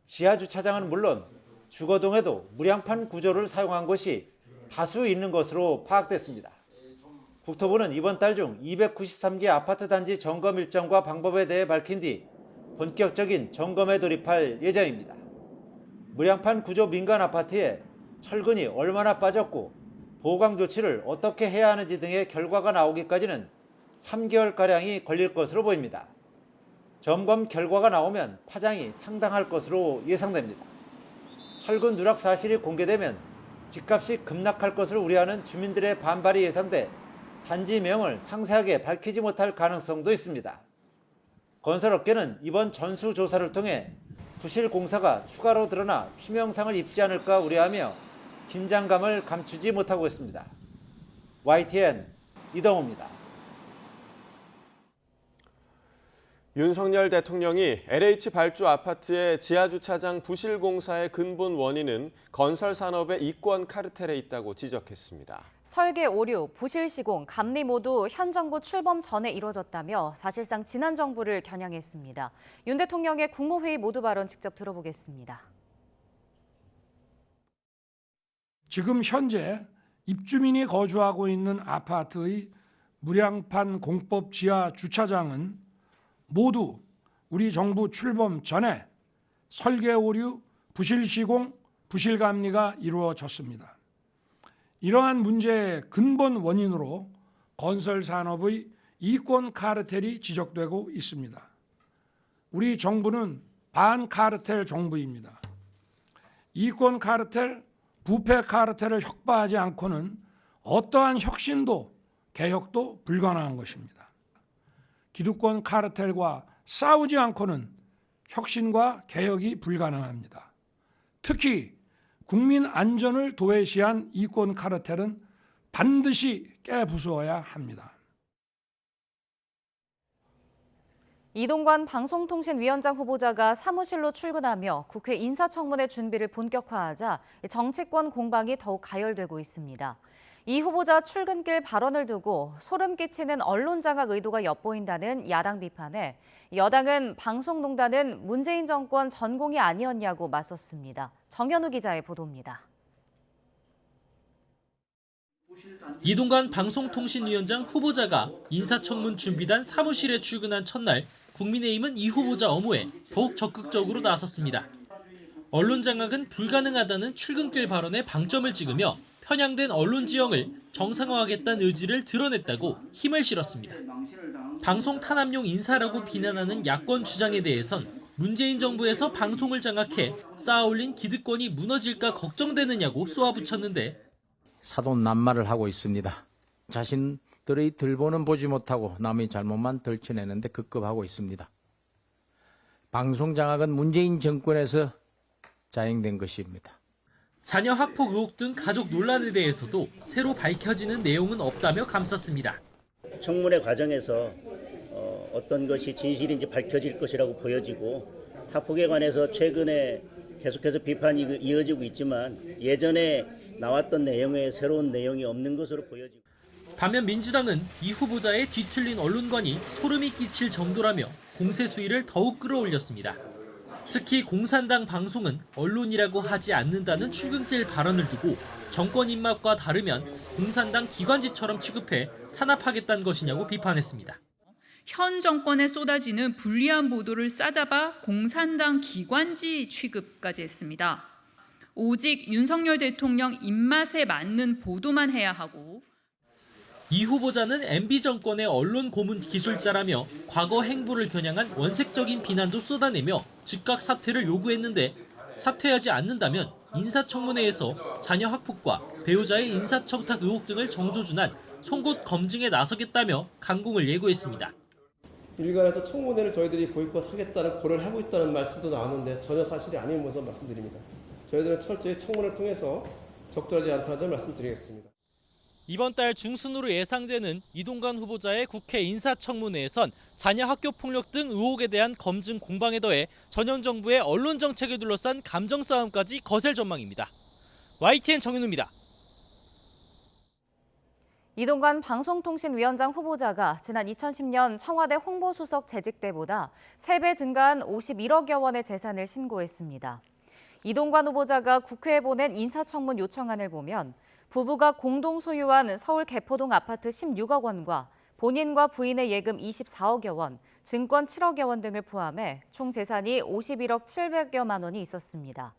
지하 주차장은 물론 주거동에도 무량판 구조를 사용한 곳이 다수 있는 것으로 파악됐습니다. 국토부는 이번 달 중 293개 아파트 단지 점검 일정과 방법에 대해 밝힌 뒤 본격적인 점검에 돌입할 예정입니다. 무량판 구조 민간 아파트에 철근이 얼마나 빠졌고 보강 조치를 어떻게 해야 하는지 등의 결과가 나오기까지는 3개월가량이 걸릴 것으로 보입니다. 점검 결과가 나오면 파장이 상당할 것으로 예상됩니다. 철근 누락 사실이 공개되면 집값이 급락할 것을 우려하는 주민들의 반발이 예상돼 단지명을 상세하게 밝히지 못할 가능성도 있습니다. 건설업계는 이번 전수조사를 통해 부실 공사가 추가로 드러나 치명상을 입지 않을까 우려하며 긴장감을 감추지 못하고 있습니다. YTN 이동호입니다. 윤석열 대통령이 LH 발주 아파트의 지하주차장 부실 공사의 근본 원인은 건설 산업의 이권 카르텔에 있다고 지적했습니다. 설계 오류, 부실 시공, 감리 모두 현 정부 출범 전에 이뤄졌다며 사실상 지난 정부를 겨냥했습니다. 윤 대통령의 국무회의 모두 발언 직접 들어보겠습니다. 지금 현재 입주민이 거주하고 있는 아파트의 무량판 공법 지하 주차장은 모두 우리 정부 출범 전에 설계 오류, 부실 시공, 부실 감리가 이루어졌습니다. 이러한 문제의 근본 원인으로 건설 산업의 이권 카르텔이 지적되고 있습니다. 우리 정부는 반카르텔 정부입니다. 이권 카르텔, 부패 카르텔을 혁파하지 않고는 어떠한 혁신도 개혁도 불가능한 것입니다. 기득권 카르텔과 싸우지 않고는 혁신과 개혁이 불가능합니다. 특히 국민 안전을 도외시한 이권 카르텔은 반드시 깨부숴야 합니다. 이동관 방송통신위원장 후보자가 사무실로 출근하며 국회 인사청문회 준비를 본격화하자 정치권 공방이 더욱 가열되고 있습니다. 이 후보자 출근길 발언을 두고 소름 끼치는 언론 장악 의도가 엿보인다는 야당 비판에 여당은 방송농단은 문재인 정권 전공이 아니었냐고 맞섰습니다. 정현우 기자의 보도입니다. 이동관 방송통신위원장 후보자가 인사청문 준비단 사무실에 출근한 첫날 국민의힘은 이 후보자 업무에 더욱 적극적으로 나섰습니다. 언론 장악은 불가능하다는 출근길 발언에 방점을 찍으며 편향된 언론 지형을 정상화하겠다는 의지를 드러냈다고 힘을 실었습니다. 방송 탄압용 인사라고 비난하는 야권 주장에 대해선 문재인 정부에서 방송을 장악해 쌓아올린 기득권이 무너질까 걱정되느냐고 쏘아붙였는데 사돈 낱말을 하고 있습니다. 자신들의 들보는 보지 못하고 남의 잘못만 덜쳐내는데 급급하고 있습니다. 방송 장악은 문재인 정권에서 자행된 것입니다. 자녀 학폭 의혹 등 가족 논란에 대해서도 새로 밝혀지는 내용은 없다며 감쌌습니다. 청문회 과정에서 어떤 것이 진실인지 밝혀질 것이라고 보여지고 학폭에 관해서 최근에 계속해서 비판이 이어지고 있지만 예전에 나왔던 내용에 새로운 내용이 없는 것으로 보여지고 반면 민주당은 이 후보자의 뒤틀린 언론관이 소름이 끼칠 정도라며 공세 수위를 더욱 끌어올렸습니다. 특히 공산당 방송은 언론이라고 하지 않는다는 출근길 발언을 두고 정권 입맛과 다르면 공산당 기관지처럼 취급해 탄압하겠다는 것이냐고 비판했습니다. 현 정권에 쏟아지는 불리한 보도를 싸잡아 공산당 기관지 취급까지 했습니다. 오직 윤석열 대통령 입맛에 맞는 보도만 해야 하고 이 후보자는 MB 정권의 언론 고문 기술자라며 과거 행보를 겨냥한 원색적인 비난도 쏟아내며 즉각 사퇴를 요구했는데 사퇴하지 않는다면 인사청문회에서 자녀 학폭과 배우자의 인사청탁 의혹 등을 정조준한 송곳 검증에 나서겠다며 강공을 예고했습니다. 일간에서 청문회를 저희들이 보이콧하겠다는 고려를 하고 있다는 말씀도 나왔는데 전혀 사실이 아닌 것을 말씀드립니다. 저희들은 철저히 청문회를 통해서 적절하지 않다는 점 말씀드리겠습니다. 이번 달 중순으로 예상되는 이동관 후보자의 국회 인사청문회에선 자녀 학교 폭력 등 의혹에 대한 검증 공방에 더해 전현 정부의 언론 정책을 둘러싼 감정 싸움까지 거셀 전망입니다. YTN 정현우입니다. 이동관 방송통신위원장 후보자가 지난 2010년 청와대 홍보수석 재직 때보다 3배 증가한 51억여 원의 재산을 신고했습니다. 이동관 후보자가 국회에 보낸 인사청문 요청안을 보면 부부가 공동 소유한 서울 개포동 아파트 16억 원과 본인과 부인의 예금 24억여 원, 증권 7억여 원 등을 포함해 총 재산이 51억 700여만 원이 있었습니다.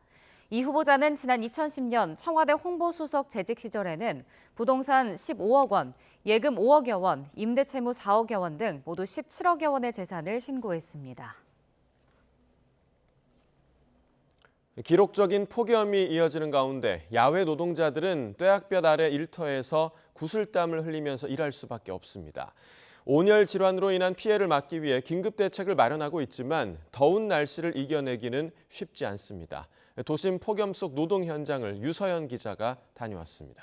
이 후보자는 지난 2010년 청와대 홍보수석 재직 시절에는 부동산 15억 원, 예금 5억여 원, 임대채무 4억여 원 등 모두 17억여 원의 재산을 신고했습니다. 기록적인 폭염이 이어지는 가운데 야외 노동자들은 뙤약볕 아래 일터에서 구슬땀을 흘리면서 일할 수밖에 없습니다. 온열 질환으로 인한 피해를 막기 위해 긴급 대책을 마련하고 있지만 더운 날씨를 이겨내기는 쉽지 않습니다. 도심 폭염 속 노동 현장을 유서연 기자가 다녀왔습니다.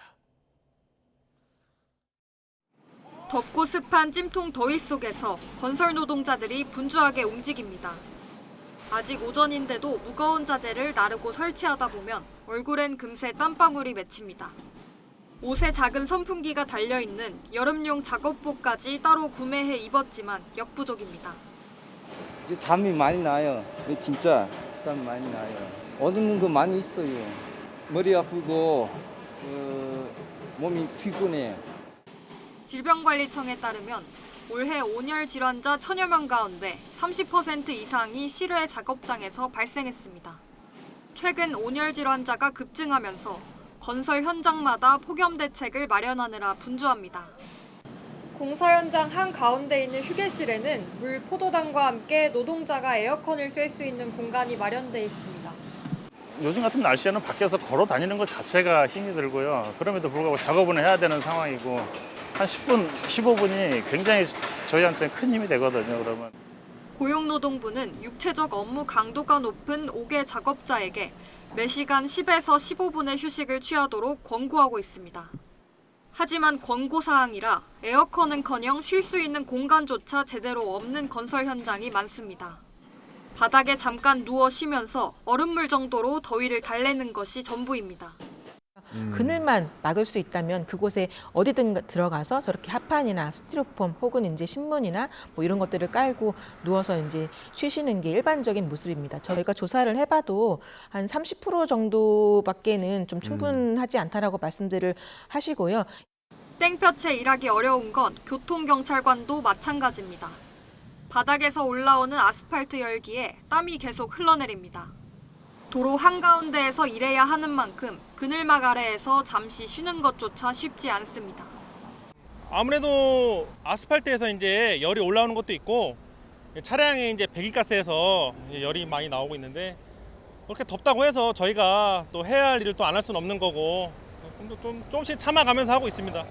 덥고 습한 찜통 더위 속에서 건설 노동자들이 분주하게 움직입니다. 아직 오전인데도 무거운 자재를 나르고 설치하다 보면 얼굴엔 금세 땀방울이 맺힙니다. 옷에 작은 선풍기가 달려있는 여름용 작업복까지 따로 구매해 입었지만 역부족입니다. 이제 땀이 많이 나요. 진짜 땀이 많이 나요. 얻는 거 많이 있어요. 머리 아프고 몸이 피곤해요. 질병관리청에 따르면 올해 온열 질환자 1000여 명 가운데 30% 이상이 실외 작업장에서 발생했습니다. 최근 온열 질환자가 급증하면서 건설 현장마다 폭염 대책을 마련하느라 분주합니다. 공사 현장 한가운데 있는 휴게실에는 물 포도당과 함께 노동자가 에어컨을 쐴 수 있는 공간이 마련돼 있습니다. 요즘 같은 날씨에는 밖에서 걸어 다니는 것 자체가 힘이 들고요. 그럼에도 불구하고 작업은 해야 되는 상황이고 한 10분, 15분이 굉장히 저희한테 큰 힘이 되거든요. 그러면 고용노동부는 육체적 업무 강도가 높은 5개 작업자에게 매시간 10에서 15분의 휴식을 취하도록 권고하고 있습니다. 하지만 권고사항이라 에어컨은커녕 쉴 수 있는 공간조차 제대로 없는 건설 현장이 많습니다. 바닥에 잠깐 누워 쉬면서 얼음물 정도로 더위를 달래는 것이 전부입니다. 그늘만 막을 수 있다면 그곳에 어디든 들어가서 저렇게 합판이나 스티로폼 혹은 이제 신문이나 뭐 이런 것들을 깔고 누워서 이제 쉬시는 게 일반적인 모습입니다. 저희가 조사를 해봐도 한 30% 정도밖에는 좀 충분하지 않다라고 말씀들을 하시고요. 땡볕에 일하기 어려운 건 교통경찰관도 마찬가지입니다. 바닥에서 올라오는 아스팔트 열기에 땀이 계속 흘러내립니다. 도로 한가운데에서 일해야 하는 만큼 그늘막 아래에서 잠시 쉬는 것조차 쉽지 않습니다. 아무래도 아스팔트에서 이제 열이 올라오는 것도 있고 차량에 이제 배기가스에서 열이 많이 나오고 있는데 그렇게 덥다고 해서 저희가 또 해야 할 일을 또 안 할 수는 없는 거고 조금씩 참아가면서 하고 있습니다.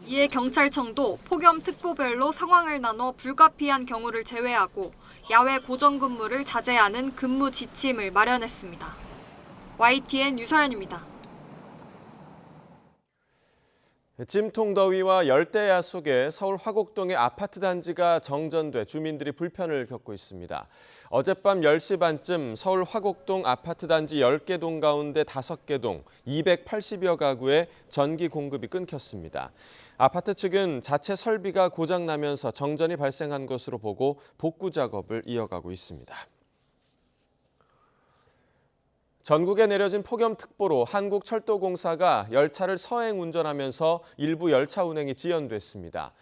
이에 경찰청도 폭염 특보별로 상황을 나눠 불가피한 경우를 제외하고 야외 고정 근무를 자제하는 근무 지침을 마련했습니다. YTN 유서연입니다. 찜통 더위와 열대야 속에 서울 화곡동의 아파트 단지가 정전돼 주민들이 불편을 겪고 있습니다. 어젯밤 10시 반쯤 서울 화곡동 아파트 단지 10개 동 가운데 5개 동 280여 가구에 전기 공급이 끊겼습니다. 아파트 측은 자체 설비가 고장나면서 정전이 발생한 것으로 보고 복구 작업을 이어가고 있습니다. 전국에 내려진 폭염특보로 한국철도공사가 열차를 서행 운전하면서 일부 열차 운행이 지연됐습니다.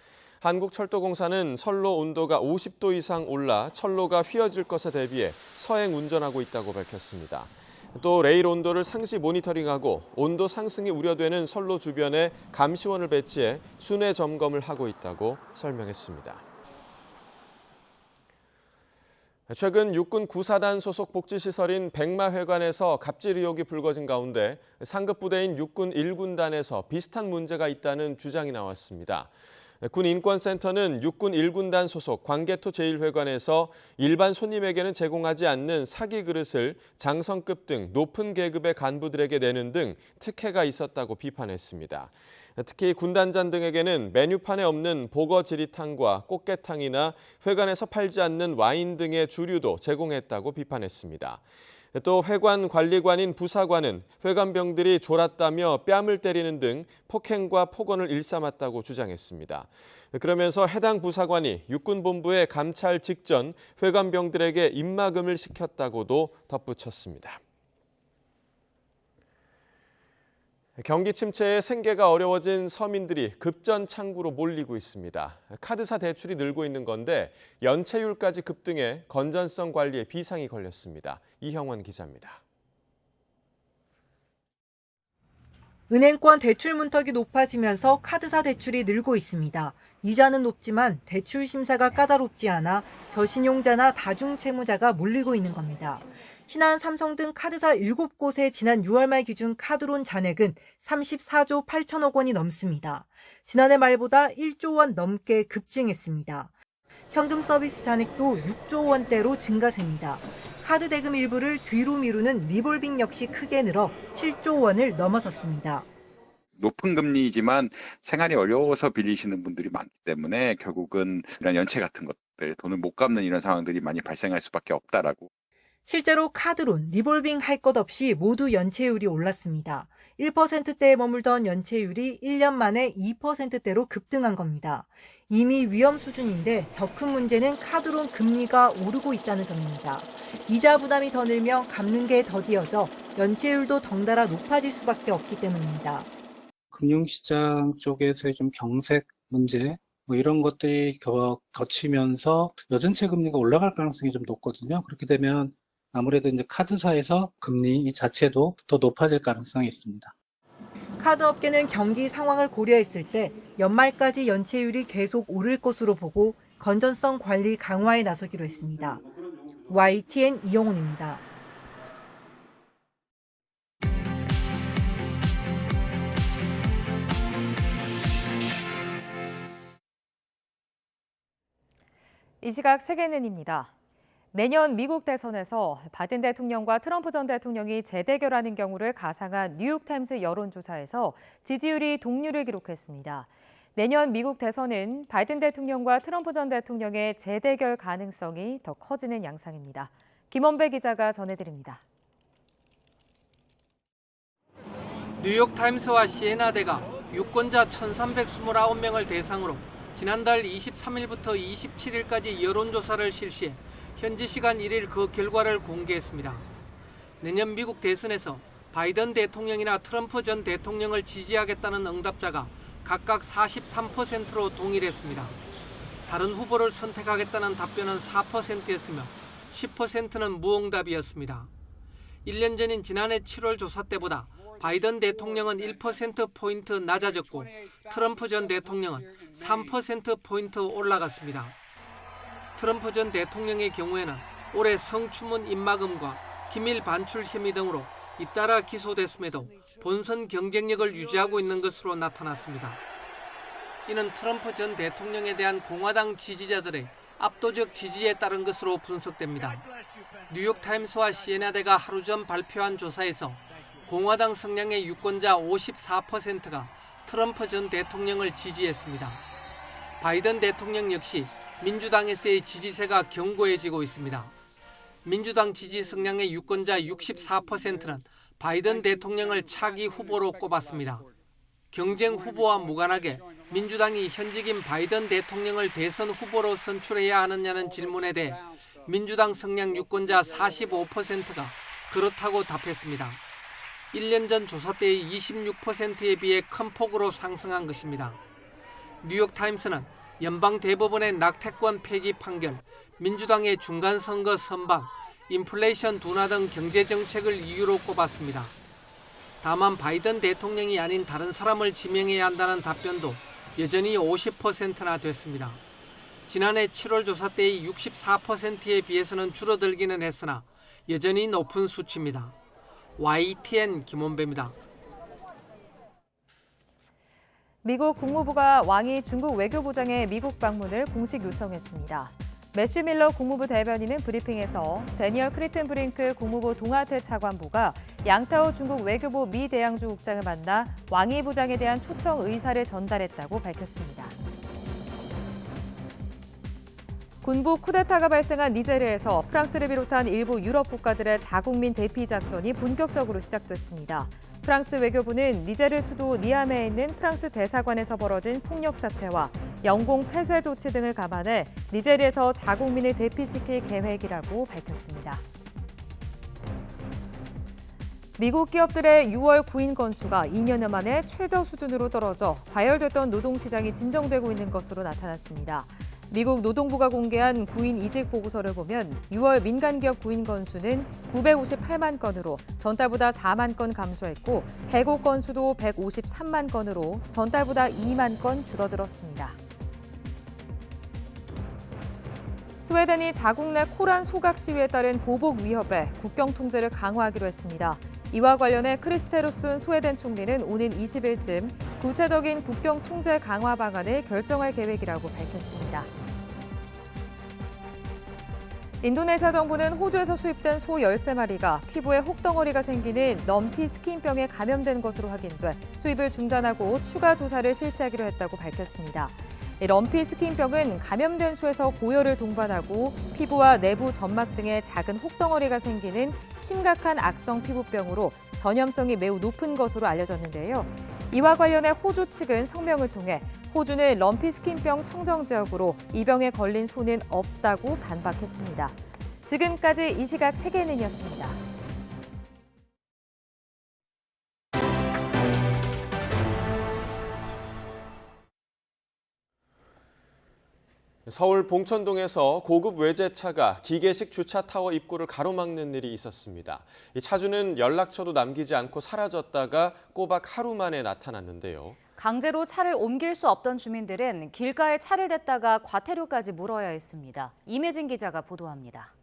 한국철도공사는 선로 온도가 50도 이상 올라 철로가 휘어질 것에 대비해 서행 운전하고 있다고 밝혔습니다. 또 레일 온도를 상시 모니터링하고 온도 상승이 우려되는 선로 주변에 감시원을 배치해 순회 점검을 하고 있다고 설명했습니다. 최근 육군 구사단 소속 복지시설인 백마회관에서 갑질 의혹이 불거진 가운데 상급 부대인 육군 1군단에서 비슷한 문제가 있다는 주장이 나왔습니다. 군인권센터는 육군 1군단 소속 광개토 제1회관에서 일반 손님에게는 제공하지 않는 사기 그릇을 장성급 등 높은 계급의 간부들에게 내는 등 특혜가 있었다고 비판했습니다. 특히 군단장 등에게는 메뉴판에 없는 보거 지리탕과 꽃게탕이나 회관에서 팔지 않는 와인 등의 주류도 제공했다고 비판했습니다. 또 회관 관리관인 부사관은 회관병들이 졸았다며 뺨을 때리는 등 폭행과 폭언을 일삼았다고 주장했습니다. 그러면서 해당 부사관이 육군본부에 감찰 직전 회관병들에게 입막음을 시켰다고도 덧붙였습니다. 경기 침체에 생계가 어려워진 서민들이 급전창구로 몰리고 있습니다. 카드사 대출이 늘고 있는 건데 연체율까지 급등해 건전성 관리에 비상이 걸렸습니다. 이형원 기자입니다. 은행권 대출 문턱이 높아지면서 카드사 대출이 늘고 있습니다. 이자는 높지만 대출 심사가 까다롭지 않아 저신용자나 다중채무자가 몰리고 있는 겁니다. 신한, 삼성 등 카드사 7곳의 지난 6월 말 기준 카드론 잔액은 34조 8천억 원이 넘습니다. 지난해 말보다 1조 원 넘게 급증했습니다. 현금 서비스 잔액도 6조 원대로 증가세입니다. 카드 대금 일부를 뒤로 미루는 리볼빙 역시 크게 늘어 7조 원을 넘어섰습니다. 높은 금리이지만 생활이 어려워서 빌리시는 분들이 많기 때문에 결국은 이런 연체 같은 것들, 돈을 못 갚는 이런 상황들이 많이 발생할 수밖에 없다라고. 실제로 카드론, 리볼빙 할 것 없이 모두 연체율이 올랐습니다. 1%대에 머물던 연체율이 1년 만에 2%대로 급등한 겁니다. 이미 위험 수준인데 더 큰 문제는 카드론 금리가 오르고 있다는 점입니다. 이자 부담이 더 늘며 갚는 게 더디어져 연체율도 덩달아 높아질 수밖에 없기 때문입니다. 금융시장 쪽에서의 좀 경색 문제 이런 것들이 거치면서 여전체 금리가 올라갈 가능성이 좀 높거든요. 그렇게 되면 아무래도 이제 카드사에서 금리 이 자체도 더 높아질 가능성이 있습니다. 카드업계는 경기 상황을 고려했을 때 연말까지 연체율이 계속 오를 것으로 보고 건전성 관리 강화에 나서기로 했습니다. YTN 이영훈입니다. 이 시각 세계는입니다. 내년 미국 대선에서 바이든 대통령과 트럼프 전 대통령이 재대결하는 경우를 가상한 뉴욕타임스 여론조사에서 지지율이 동률을 기록했습니다. 내년 미국 대선은 바이든 대통령과 트럼프 전 대통령의 재대결 가능성이 더 커지는 양상입니다. 김원배 기자가 전해드립니다. 뉴욕타임스와 시에나대가 유권자 1,329명을 대상으로 지난달 23일부터 27일까지 여론조사를 실시해 현지 시간 1일 그 결과를 공개했습니다. 내년 미국 대선에서 바이든 대통령이나 트럼프 전 대통령을 지지하겠다는 응답자가 각각 43%로 동일했습니다. 다른 후보를 선택하겠다는 답변은 4%였으며 10%는 무응답이었습니다. 1년 전인 지난해 7월 조사 때보다 바이든 대통령은 1%포인트 낮아졌고 트럼프 전 대통령은 3%포인트 올라갔습니다. 트럼프 전 대통령의 경우에는 올해 성추문 입막음과 기밀 반출 혐의 등으로 잇따라 기소됐음에도 본선 경쟁력을 유지하고 있는 것으로 나타났습니다. 이는 트럼프 전 대통령에 대한 공화당 지지자들의 압도적 지지에 따른 것으로 분석됩니다. 뉴욕타임스와 시에나대가 하루 전 발표한 조사에서 공화당 성향의 유권자 54%가 트럼프 전 대통령을 지지했습니다. 바이든 대통령 역시 민주당에서의 지지세가 견고해지고 있습니다. 민주당 지지 성향의 유권자 64%는 바이든 대통령을 차기 후보로 꼽았습니다. 경쟁 후보와 무관하게 민주당이 현직인 바이든 대통령을 대선 후보로 선출해야 하느냐는 질문에 대해 민주당 성향 유권자 45%가 그렇다고 답했습니다. 1년 전 조사 때의 26%에 비해 큰 폭으로 상승한 것입니다. 뉴욕타임스는 연방대법원의 낙태권 폐기 판결, 민주당의 중간선거 선방, 인플레이션 둔화 등 경제정책을 이유로 꼽았습니다. 다만 바이든 대통령이 아닌 다른 사람을 지명해야 한다는 답변도 여전히 50%나 됐습니다. 지난해 7월 조사 때의 64%에 비해서는 줄어들기는 했으나 여전히 높은 수치입니다. YTN 김원배입니다. 미국 국무부가 왕이 중국 외교부장의 미국 방문을 공식 요청했습니다. 매슈 밀러 국무부 대변인은 브리핑에서 데니얼 크리튼 브링크 국무부 동아태 차관보가 양타오 중국 외교부 미 대양주 국장을 만나 왕이 부장에 대한 초청 의사를 전달했다고 밝혔습니다. 군부 쿠데타가 발생한 니제르에서 프랑스를 비롯한 일부 유럽 국가들의 자국민 대피 작전이 본격적으로 시작됐습니다. 프랑스 외교부는 니제르 수도 니아메에 있는 프랑스 대사관에서 벌어진 폭력 사태와 영공 폐쇄 조치 등을 감안해 니제르에서 자국민을 대피시킬 계획이라고 밝혔습니다. 미국 기업들의 6월 구인 건수가 2년여 만에 최저 수준으로 떨어져 과열됐던 노동시장이 진정되고 있는 것으로 나타났습니다. 미국 노동부가 공개한 구인 이직 보고서를 보면 6월 민간기업 구인 건수는 958만 건으로 전달보다 4만 건 감소했고 해고 건수도 153만 건으로 전달보다 2만 건 줄어들었습니다. 스웨덴이 자국 내 코란 소각 시위에 따른 보복 위협에 국경 통제를 강화하기로 했습니다. 이와 관련해 크리스테로슨 스웨덴 총리는 오는 20일쯤 구체적인 국경 통제 강화 방안을 결정할 계획이라고 밝혔습니다. 인도네시아 정부는 호주에서 수입된 소 13마리가 피부에 혹덩어리가 생기는 럼피 스킨병에 감염된 것으로 확인돼 수입을 중단하고 추가 조사를 실시하기로 했다고 밝혔습니다. 럼피 스킨병은 감염된 소에서 고열을 동반하고 피부와 내부 점막 등에 작은 혹덩어리가 생기는 심각한 악성 피부병으로 전염성이 매우 높은 것으로 알려졌는데요. 이와 관련해 호주 측은 성명을 통해 호주는 럼피 스킨병 청정 지역으로 이 병에 걸린 소는 없다고 반박했습니다. 지금까지 이 시각 세계는이었습니다. 서울 봉천동에서 고급 외제차가 기계식 주차타워 입구를 가로막는 일이 있었습니다. 이 차주는 연락처도 남기지 않고 사라졌다가 꼬박 하루 만에 나타났는데요. 강제로 차를 옮길 수 없던 주민들은 길가에 차를 댔다가 과태료까지 물어야 했습니다. 임혜진 기자가 보도합니다.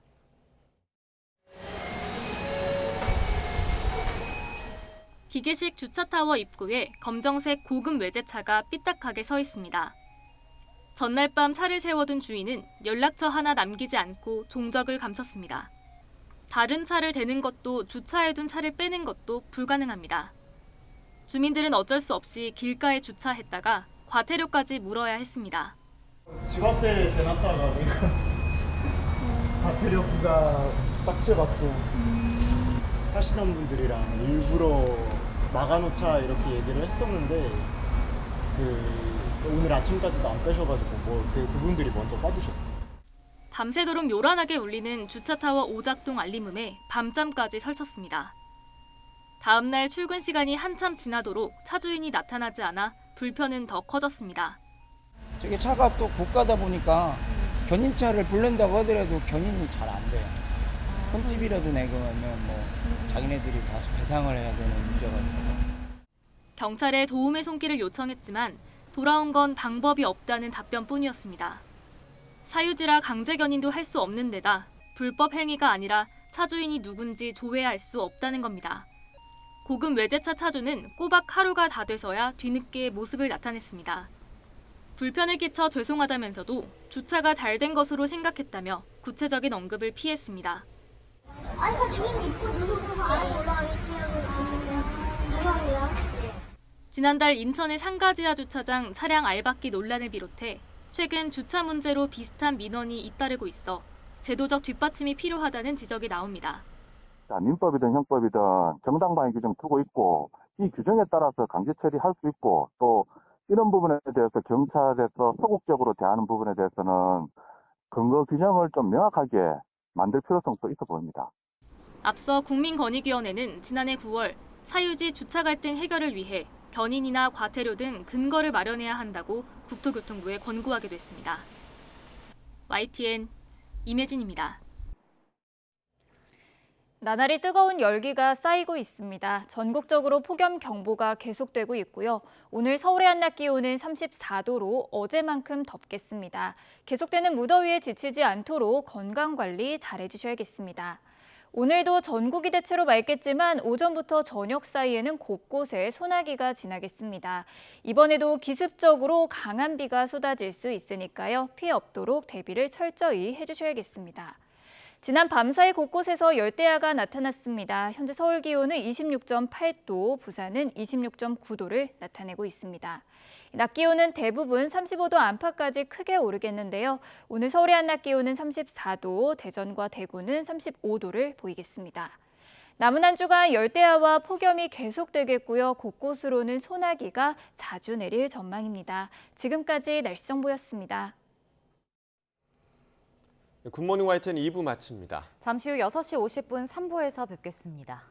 기계식 주차타워 입구에 검정색 고급 외제차가 삐딱하게 서 있습니다. 전날 밤 차를 세워둔 주인은 연락처 하나 남기지 않고 종적을 감췄습니다. 다른 차를 대는 것도 주차해둔 차를 빼는 것도 불가능합니다. 주민들은 어쩔 수 없이 길가에 주차했다가 과태료까지 물어야 했습니다. 집 앞에 대놨다가 과태료 부과 딱지받고 사시는 분들이랑 일부러 막아놓자 이렇게 얘기를 했었는데 오늘 아침까지도 안 빼셔가지고 그분들이 먼저 빠지셨어요. 밤새도록 요란하게 울리는 주차타워 오작동 알림음에 밤잠까지 설쳤습니다. 다음 날 출근 시간이 한참 지나도록 차주인이 나타나지 않아 불편은 더 커졌습니다. 저게 차가 또 고가다 보니까 견인차를 부른다고 하더라도 견인이 잘 안 돼요. 흠집이라도 내거면 뭐 자기네들이 다시 배상을 해야 되는 문제가 있어요. 경찰에 도움의 손길을 요청했지만 돌아온 건 방법이 없다는 답변뿐이었습니다. 사유지라 강제 견인도 할 수 없는 데다 불법 행위가 아니라 차주인이 누군지 조회할 수 없다는 겁니다. 고급 외제차 차주는 꼬박 하루가 다 돼서야 뒤늦게 모습을 나타냈습니다. 불편을 끼쳐 죄송하다면서도 주차가 잘 된 것으로 생각했다며 구체적인 언급을 피했습니다. 지난달 인천의 상가지하 주차장 차량 알박기 논란을 비롯해 최근 주차 문제로 비슷한 민원이 잇따르고 있어 제도적 뒷받침이 필요하다는 지적이 나옵니다. 민법이든 형법이든 정당방위 규정 두고 있고 이 규정에 따라서 강제 처리할 수 있고 또 이런 부분에 대해서 경찰에서 소극적으로 대하는 부분에 대해서는 근거 규정을 좀 명확하게 만들 필요성도 있어 보입니다. 앞서 국민권익위원회는 지난해 9월 사유지 주차 갈등 해결을 위해 견인이나 과태료 등 근거를 마련해야 한다고 국토교통부에 권고하게 됐습니다. YTN 임혜진입니다. 나날이 뜨거운 열기가 쌓이고 있습니다. 전국적으로 폭염경보가 계속되고 있고요. 오늘 서울의 한낮 기온은 34도로 어제만큼 덥겠습니다. 계속되는 무더위에 지치지 않도록 건강관리 잘해주셔야겠습니다. 오늘도 전국이 대체로 맑겠지만 오전부터 저녁 사이에는 곳곳에 소나기가 지나겠습니다. 이번에도 기습적으로 강한 비가 쏟아질 수 있으니까요. 피해 없도록 대비를 철저히 해주셔야겠습니다. 지난 밤사이 곳곳에서 열대야가 나타났습니다. 현재 서울 기온은 26.8도, 부산은 26.9도를 나타내고 있습니다. 낮 기온은 대부분 35도 안팎까지 크게 오르겠는데요. 오늘 서울의 한낮 기온은 34도, 대전과 대구는 35도를 보이겠습니다. 남은 한 주간 열대야와 폭염이 계속되겠고요. 곳곳으로는 소나기가 자주 내릴 전망입니다. 지금까지 날씨 정보였습니다. 굿모닝 YTN 2부 마칩니다. 잠시 후 6시 50분 3부에서 뵙겠습니다.